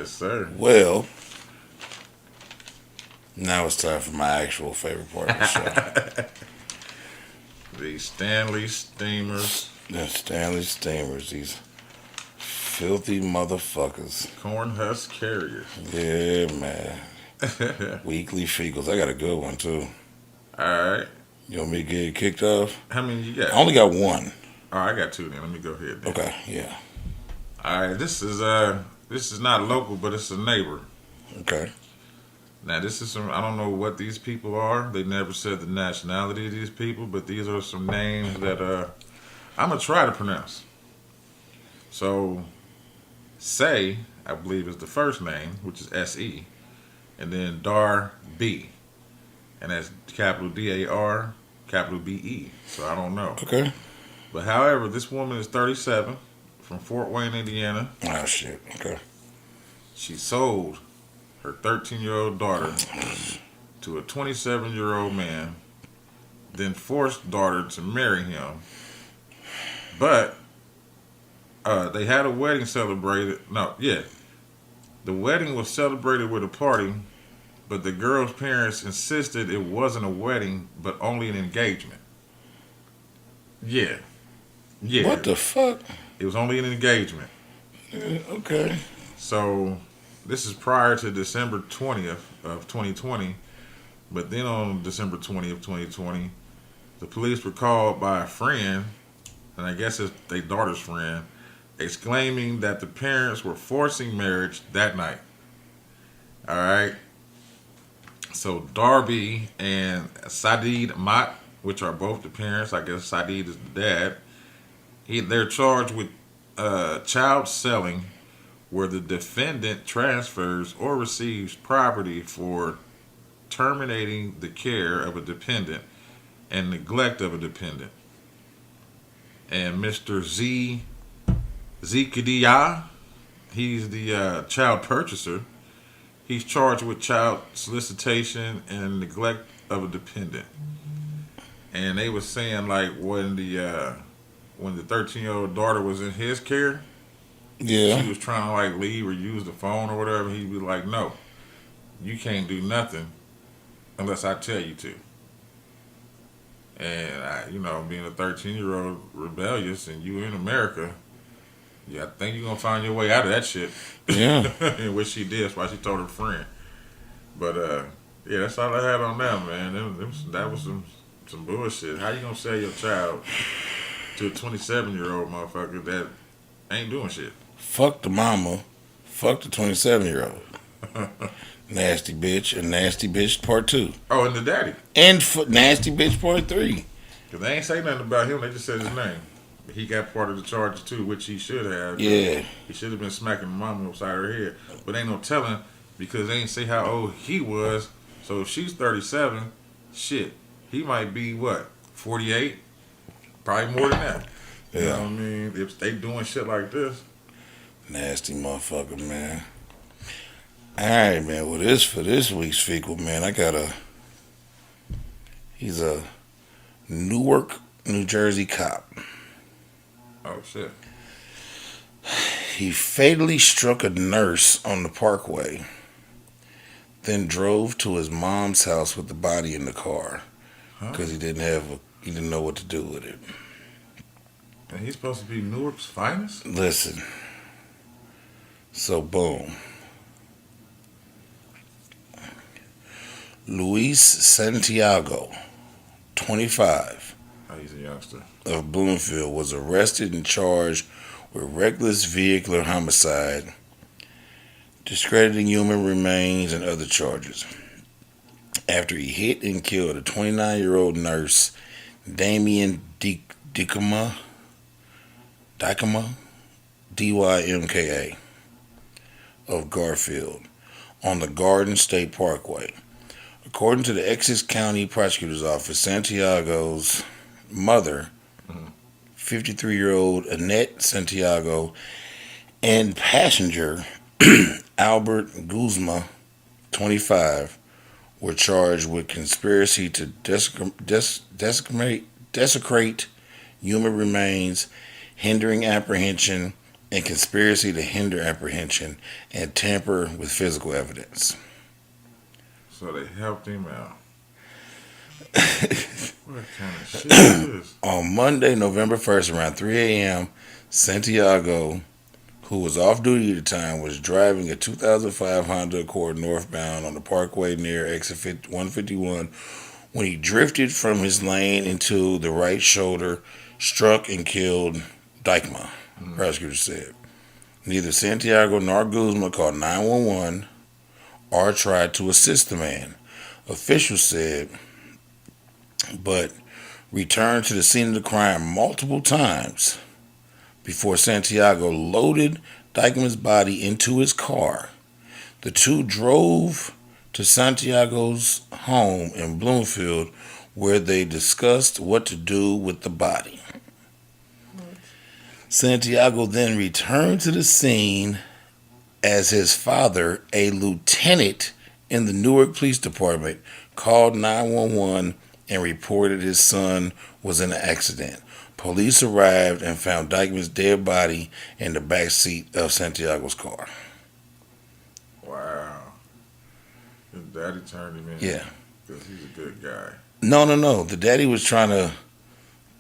Yes, sir. Well, now it's time for my actual favorite part of the show. The Stanley Steamers. The Stanley Steamers, these filthy motherfuckers. Cornhusk Carriers. Yeah, man. Weekly Fecals. I got a good one, too. Alright. You want me to get it kicked off? How many you got? I only got one. Oh, I got two then. Let me go ahead then. Okay, yeah. Alright, this is not local, but it's a neighbor. Okay. Now this is some, I don't know what these people are. They never said the nationality of these people, but these are some names that I'm gonna try to pronounce. So Say, I believe, is the first name, which is S-E, and then Dar B. And that's capital D-A-R, capital B-E. So I don't know. Okay. But however, this woman is 37, from Fort Wayne, Indiana. Oh, shit. Okay. She sold her 13-year-old daughter to a 27-year-old man, then forced daughter to marry him. But they had a wedding celebrated. The wedding was celebrated with a party, but the girl's parents insisted it wasn't a wedding, but only an engagement. Yeah. What the fuck? It was only an engagement. Okay. So this is prior to December 20th of 2020, but then on December 20th, 2020, the police were called by a friend, and I guess it's their daughter's friend, exclaiming that the parents were forcing marriage that night. All right. So Darby and Sadid Mott, which are both the parents, I guess Sadid is the dad, they're charged with child selling, where the defendant transfers or receives property for terminating the care of a dependent and neglect of a dependent. And Mr. Zikadiyah, he's the child purchaser. He's charged with child solicitation and neglect of a dependent. And they were saying, like, when the 13-year-old daughter was in his care, yeah, she was trying to like leave or use the phone or whatever, he'd be like, no, you can't do nothing unless I tell you to. And being a 13-year-old rebellious and you in America, I think you're gonna find your way out of that shit. Yeah. And what she did, that's why she told her friend. But yeah, that's all I had on that, man. That was some bullshit. How you gonna sell your child to a 27-year-old motherfucker that ain't doing shit? Fuck the mama. Fuck the 27-year-old. Nasty bitch and nasty bitch part 2. Oh, and the daddy. And nasty bitch part 3. Because they ain't say nothing about him. They just said his name. He got part of the charges too, which he should have. Yeah. He should have been smacking the mama upside her head. But ain't no telling because they ain't say how old he was. So if she's 37, shit, he might be what, 48? Probably more than that. You know what I mean? If they doing shit like this. Nasty motherfucker, man. Alright, man. Well, for this week's fecal, man, he's a Newark, New Jersey cop. Oh, shit. He fatally struck a nurse on the parkway, then drove to his mom's house with the body in the car because he didn't know what to do with it. And he's supposed to be Newark's finest? Listen. So, boom. Luis Santiago, 25. Oh, he's a youngster. Of Bloomfield was arrested and charged with reckless vehicular homicide, discrediting human remains, and other charges after he hit and killed a 29-year-old nurse, Damian Dykema, D-Y-M-K-A, of Garfield, on the Garden State Parkway. According to the Essex County Prosecutor's Office, Santiago's mother, 53-year-old Annette Santiago, and passenger Albert Guzma, 25, were charged with conspiracy to desecrate human remains, hindering apprehension, and conspiracy to hinder apprehension and tamper with physical evidence. So they helped him out. What kind of shit is this? On Monday, November 1st, around 3 a.m., Santiago, who was off duty at the time, was driving a 2005 Honda Accord northbound on the parkway near exit 151 when he drifted from his lane into the right shoulder, struck and killed Dykma, prosecutors said. Neither Santiago nor Guzman called 911 or tried to assist the man, officials said, but returned to the scene of the crime multiple times before Santiago loaded Dykman's body into his car. The two drove to Santiago's home in Bloomfield, where they discussed what to do with the body. Santiago then returned to the scene as his father, a lieutenant in the Newark Police Department, called 911 and reported his son was in an accident. Police arrived and found Dykman's dead body in the back seat of Santiago's car. Wow. His daddy turned him in. Yeah. Because he's a good guy. No. The daddy was trying to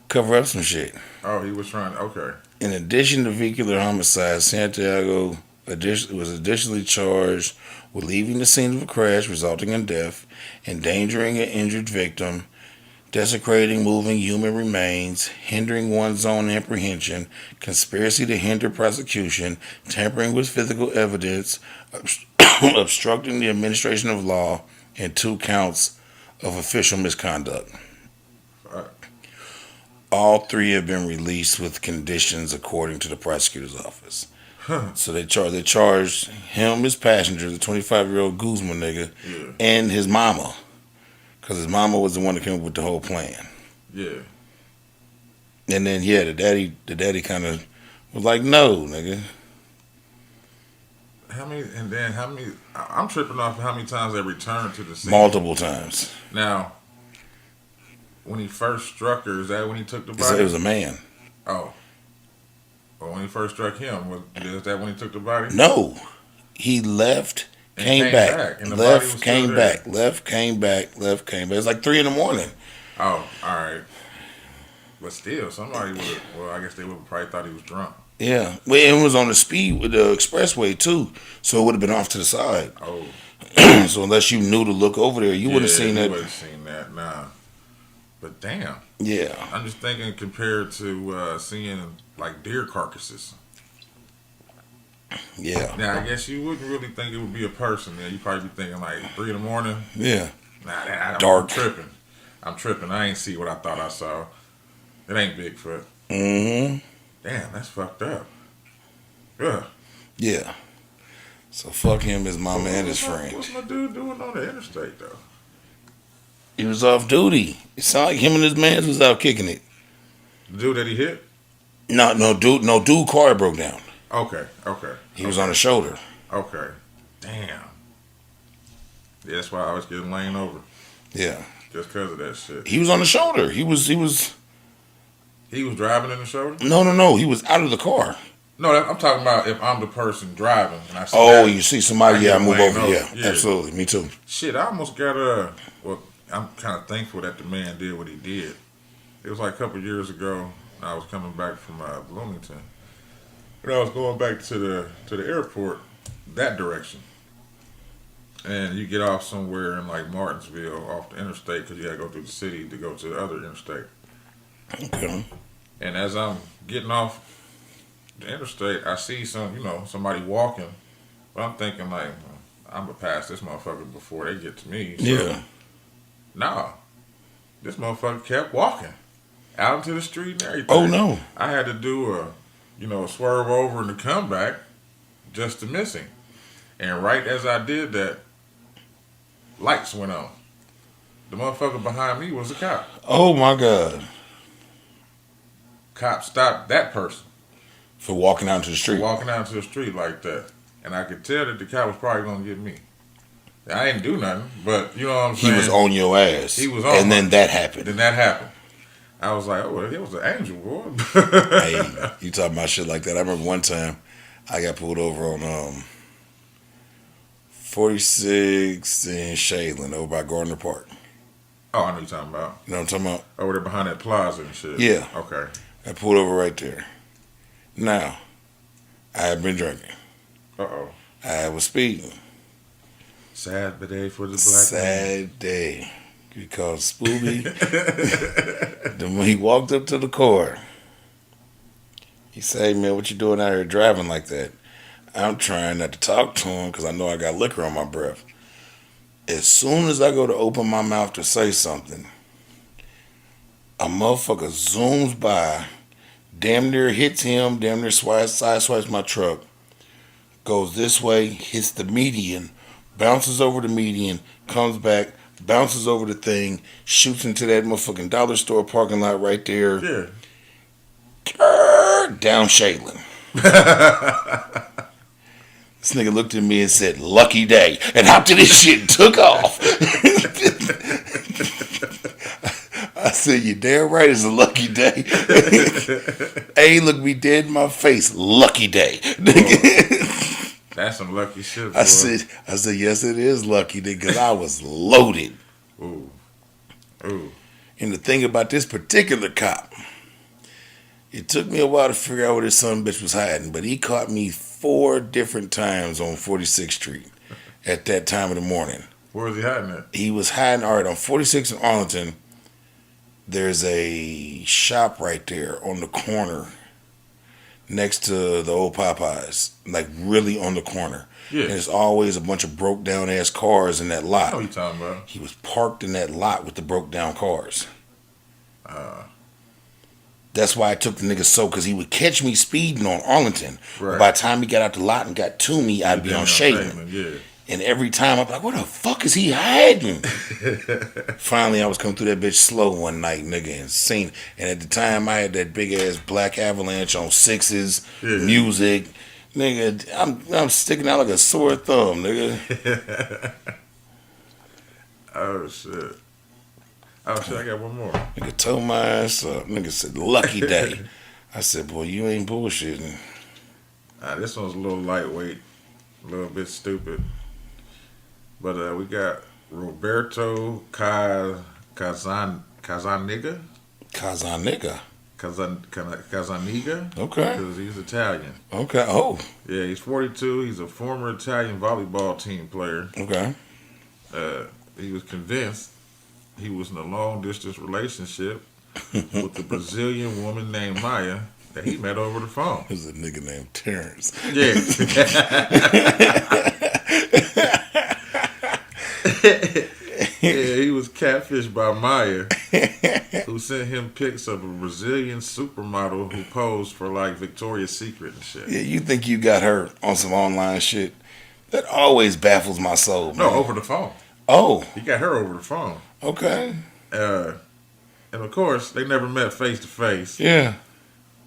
cover up some shit. Oh, he was trying to, okay. In addition to vehicular homicide, Santiago was additionally charged with leaving the scene of a crash resulting in death, endangering an injured victim, desecrating moving human remains, hindering one's own apprehension, conspiracy to hinder prosecution, tampering with physical evidence, obstructing the administration of law, and 2 counts of official misconduct. All 3 have been released with conditions according to the prosecutor's office. So they charged him, his passenger, the 25-year-old Guzman nigga, and his mama. Because his mama was the one that came up with the whole plan. Yeah. And then, the daddy kind of was like, no, nigga. How many, I'm tripping off how many times they returned to the scene. Multiple times. Now, when he first struck her, is that when he took the body? It was a man. Oh. Well, when he first struck him, is that when he took the body? No. He left, came back. Left, came back. Left, came back. Left, came back. It's like 3 a.m. Oh, all right. But still, somebody would have, well, I guess they would have probably thought he was drunk. Yeah. Well, it was on the speed with the expressway, too. So it would have been off to the side. Oh. So unless you knew to look over there, you wouldn't have seen that. You wouldn't have seen that, nah. But damn. Yeah. I'm just thinking compared to seeing, like, deer carcasses. Yeah. Now, I guess you wouldn't really think it would be a person. You'd probably be thinking, like, 3 a.m. Yeah. Nah, dark. I'm tripping. I ain't see what I thought I saw. It ain't Bigfoot. Mm-hmm. Damn, that's fucked up. Ugh. Yeah. So fuck him, his mama, and his friend. What's my dude doing on the interstate, though? He was off duty. It sounded like him and his man was out kicking it. The dude that he hit? No, dude car broke down. Okay. He was on the shoulder. Okay. Damn. Yeah, that's why I was getting laying over. Yeah. Just because of that shit. He was on the shoulder. He was driving in the shoulder? No. He was out of the car. No, I'm talking about if I'm the person driving and I see you see somebody, I move over. Yeah, absolutely. Me too. Shit, I almost got well, I'm kind of thankful that the man did what he did. It was like a couple years ago. I was coming back from Bloomington. And I was going back to the airport that direction. And you get off somewhere in like Martinsville off the interstate because you got to go through the city to go to the other interstate. Okay. And as I'm getting off the interstate, I see somebody walking. But I'm thinking like, I'm going to pass this motherfucker before they get to me. So, yeah. Nah. This motherfucker kept walking out into the street and everything. Oh, no. I had to do a swerve over and a comeback just to miss him. And right as I did that, lights went on. The motherfucker behind me was a cop. Oh, my God. Cop stopped that person. For walking out into the street. Walking out into the street like that. And I could tell that the cop was probably going to get me. I didn't do nothing, but you know what I'm saying? He was on your ass. He was on And then that happened. Then that happened. I was like, oh, it was an angel, boy. Hey, you talking about shit like that? I remember one time I got pulled over on 46 in Shadeland over by Gardner Park. Oh, I know what you're talking about. You know what I'm talking about? Over there behind that plaza and shit. Yeah. Okay. I pulled over right there. Now, I had been drinking. Uh-oh. I was speeding. Sad day for the black Sad day. Because Spooby, when he walked up to the car, he said, "Hey, man, what you doing out here driving like that?" I'm trying not to talk to him because I know I got liquor on my breath. As soon as I go to open my mouth to say something, a motherfucker zooms by, damn near hits him, damn near sideswipes my truck, goes this way, hits the median, bounces over the median, comes back, bounces over the thing, shoots into that motherfucking dollar store parking lot right there. Yeah. Down Shadeland. This nigga looked at me and said, "Lucky day," and hopped in his shit and took off. I said, "You damn right it's a lucky day." A looked me dead in my face. Lucky day. That's some lucky shit, boy. I said, yes, it is lucky, because I was loaded. Ooh. Ooh. And the thing about this particular cop, it took me a while to figure out where this son bitch was hiding, but he caught me 4 different times on 46th Street at that time of the morning. Where was he hiding at? He was hiding, all right, on 46th in Arlington. There's a shop right there on the corner next to the old Popeyes, like really on the corner. Yeah. And there's always a bunch of broke down ass cars in that lot. I know what you talking about. He was parked in that lot with the broke down cars. That's why I took the nigga so, because he would catch me speeding on Arlington. Right. But by the time he got out the lot and got to me, I'd be on Shadeland. Yeah. And every time I'm like, where the fuck is he hiding? Finally, I was coming through that bitch slow one night, nigga, and seen. And at the time, I had that big ass black Avalanche on 6s, music. Nigga, I'm sticking out like a sore thumb, nigga. Oh, shit. Oh, shit, I got one more. Nigga told my ass up. Nigga said, lucky day. I said, boy, you ain't bullshitting. This one's a little lightweight, a little bit stupid. But we got Roberto Casaniga. Casaniga. Casaniga. Okay. Because he's Italian. Okay. Oh. Yeah, he's 42. He's a former Italian volleyball team player. Okay. He was convinced he was in a long-distance relationship with the Brazilian woman named Maya that he met over the phone. There's a nigga named Terrence. Yeah. Yeah, he was catfished by Maya, who sent him pics of a Brazilian supermodel who posed for like Victoria's Secret and shit. Yeah, you think you got her on some online shit? That always baffles my soul, man. No, over the phone. Oh. He got her over the phone. Okay. And of course, they never met face to face. Yeah.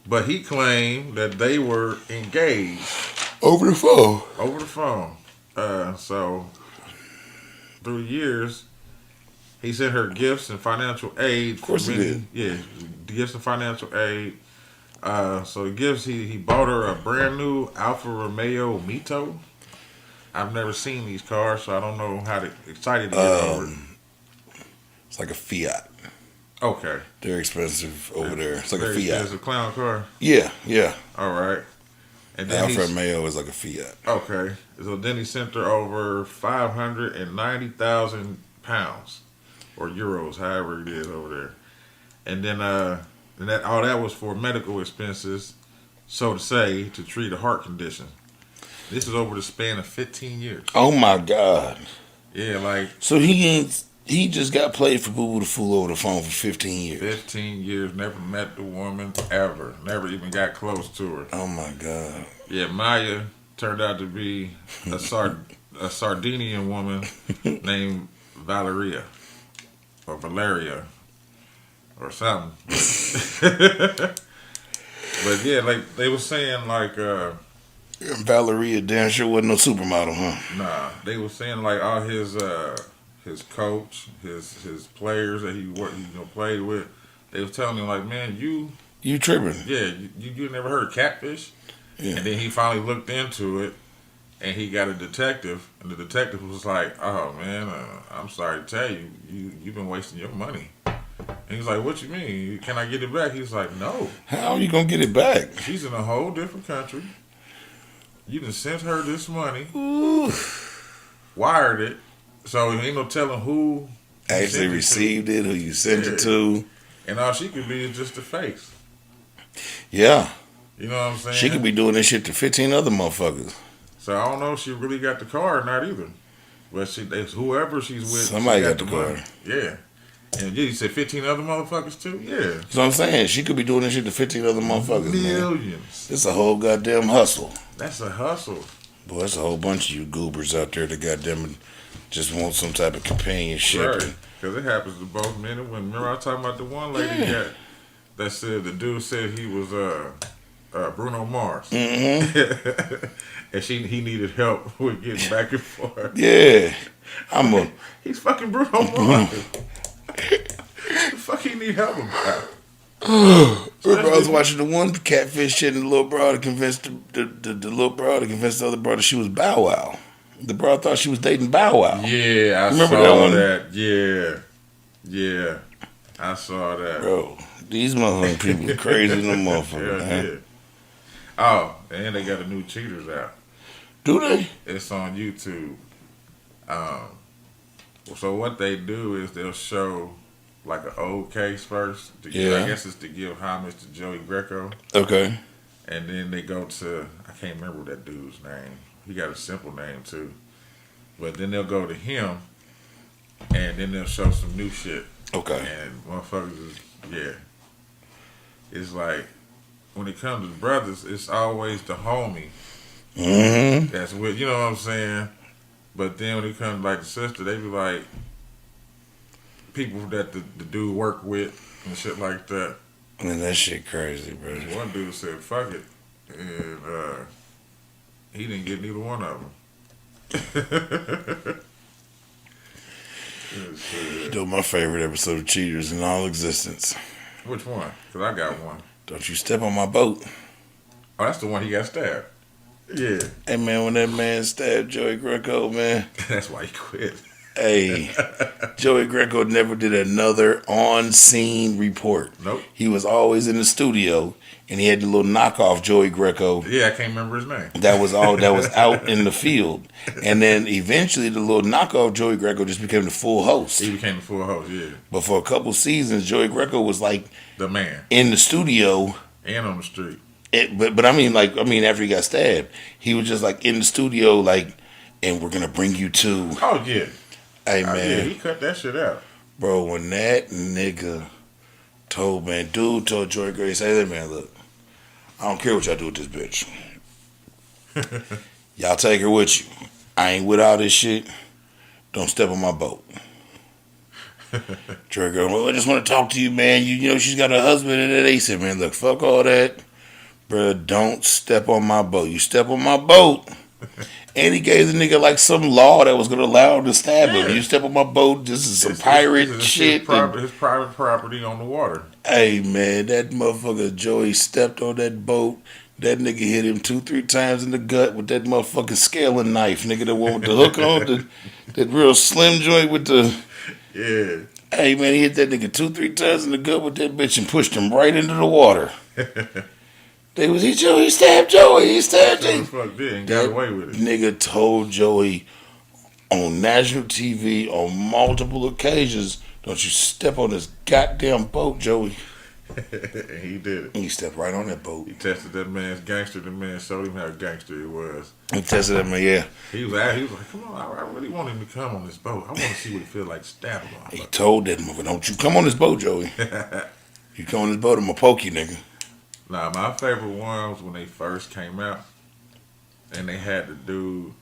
But he claimed that they were engaged. Over the phone. Over the phone. So, through years, he sent her gifts and financial aid. Of course he did. Yeah, gifts and financial aid. So the gifts, he bought her a brand new Alfa Romeo Mito. I've never seen these cars, so I don't know how excited to get over it. It's like a Fiat. Okay. They're expensive over there. It's like a Very Fiat. expensive clown car. Yeah, yeah. All right. And The then Alfa Romeo is like a Fiat. Okay. So then he sent her over 590,000 pounds or euros, however it is over there. And then and that all that was for medical expenses, so to say, to treat a heart condition. This is over the span of 15 years. Oh my God. Yeah, like So he just got played for Boo Boo the Fool over the phone for 15 years. 15 years, never met the woman ever. Never even got close to her. Oh my God. Yeah, Maya turned out to be a Sardinian woman named Valeria or Valeria or something. But yeah, like they were saying, like Valeria damn sure wasn't no supermodel, huh? nah, they were saying like all his coach, his players that he played with, They was telling him like, man, You tripping? yeah, you never heard of catfish? Yeah. And then he finally looked into it, and he got a detective, and the detective was like, "Oh man, I'm sorry to tell you, you've been wasting your money." And he's like, "What you mean? Can I get it back?" He's like, "No, How are you gonna get it back? she's in a whole different country. You done sent her this money, Ooh. wired it, so ain't no telling who you Actually sent it to. received it, who you sent it Yeah. to. And all she could be is just a face. Yeah. You know what I'm saying? She could be doing this shit to 15 other motherfuckers. So I don't know if she really got the car or not either. But whoever she's with, Somebody she got the car. money. Yeah. And yeah, you said 15 other motherfuckers too? Yeah. That's what I'm saying. She could be doing this shit to 15 other motherfuckers, man. Millions. It's a whole goddamn hustle. That's a hustle. Boy, there's a whole bunch of you goobers out there that goddamn just want some type of companionship. Right. Because it happens to both men and women. Remember I was talking about the one lady that said the dude said he was Bruno Mars. Mm-hmm. And he needed help with getting back and forth. Yeah. He's fucking Bruno Mars. The fuck he need help about? Remember, I was watching the one catfish shit, and the little brother convinced the little brother convinced the other brother she was Bow Wow. The brother thought she was dating Bow Wow. Yeah, I Remember saw that one? that. Yeah. Yeah. I saw that. Bro, these motherfucking people are crazy than a motherfucker, man. Yeah. Oh, and they got a new Cheaters out. Do they? It's on YouTube. So what they do is they'll show like an old case first. I guess it's to give homage to Joey Greco. Okay. And then they go to, I can't remember that dude's name. He got a simple name too. But then they'll go to him, and then they'll show some new shit. Okay. And motherfuckers is, yeah. It's like, when it comes to brothers, it's always the homie. Mm-hmm. That's with, you know what I'm saying? But then when it comes to like the sister, they be like, people that the dude work with and shit like that. Man, that shit crazy, bro. One dude said, fuck it. And he didn't get neither one of them. You know my favorite episode of Cheaters in all existence. Which one? Because I got one. Don't you step on my boat. Oh, that's the one he got stabbed. Yeah. Hey, man, when that man stabbed Joey Greco, man. That's why he quit. Hey, Joey Greco never did another on-scene report. Nope. He was always in the studio, and he had the little knockoff Joey Greco. Yeah, I can't remember his name. That was out in the field. And then eventually the little knockoff Joey Greco just became the full host. He became the full host, yeah. But for a couple seasons, Joey Greco was like The man. in the studio. And on the street. But I mean after he got stabbed, he was just like in the studio, like, and we're gonna bring you to. Oh, yeah. Hey, man. Yeah, he cut that shit out. Bro, when that nigga told Joey Greco, he said, hey, man, look, I don't care what y'all do with this bitch. Y'all take her with you. I ain't with all this shit. Don't step on my boat. Joey Greco, well, I just want to talk to you, man. You know, she's got a husband, and they said, man, look, fuck all that. Bro, don't step on my boat. You step on my boat. And he gave the nigga like some law that was gonna allow him to stab him. You step on my boat, this is some pirate shit. His private property on the water. Hey man, that motherfucker Joey stepped on that boat. That nigga hit him 2-3 times in the gut with that motherfucking scaling knife. Nigga, the one with the hook on, that real slim joint with the. Yeah. Hey man, he hit that nigga 2-3 times in the gut with that bitch and pushed him right into the water. He stabbed Joey. He stabbed him. Fuck did and got away with it. Nigga told Joey on national TV on multiple occasions, don't you step on this goddamn boat, Joey. And he did it. He stepped right on that boat. He tested that man's gangster. The man showed him how gangster he was. He tested that man, yeah. He was like, come on, I really want him to come on this boat. I want to see what it feels like to stab him. He told that motherfucker, don't you come on this boat, Joey. You come on this boat, I'm gonna poke you, nigga. Nah, my favorite one was when they first came out, and they had the dude.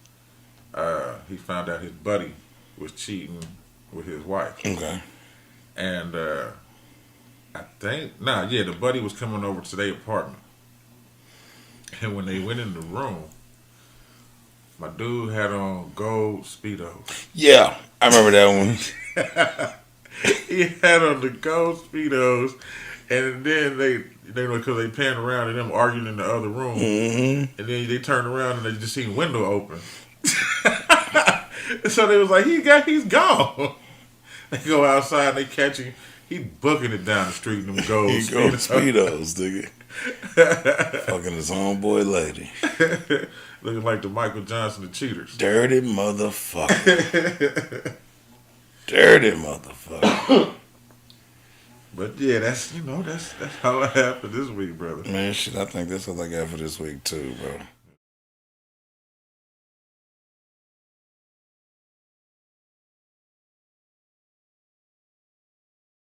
He found out his buddy was cheating with his wife. Okay. And the buddy was coming over to their apartment, and when they went in the room, my dude had on gold Speedos. Yeah, I remember that one. He had on the gold speedos, and then they because they pan around and them arguing in the other room, Mm-hmm. and then they turn around and they just see the window open. So they was like, he's gone. They go outside, and they catch him. He booking it down the street in them gold He go speedos. speedos, nigga. Fucking his homeboy lady. Looking like the Michael Johnson of cheaters. Dirty motherfucker. Dirty motherfucker. But yeah, that's how it happened this week, brother. Man, shit, I think that's all I got for this week too, bro.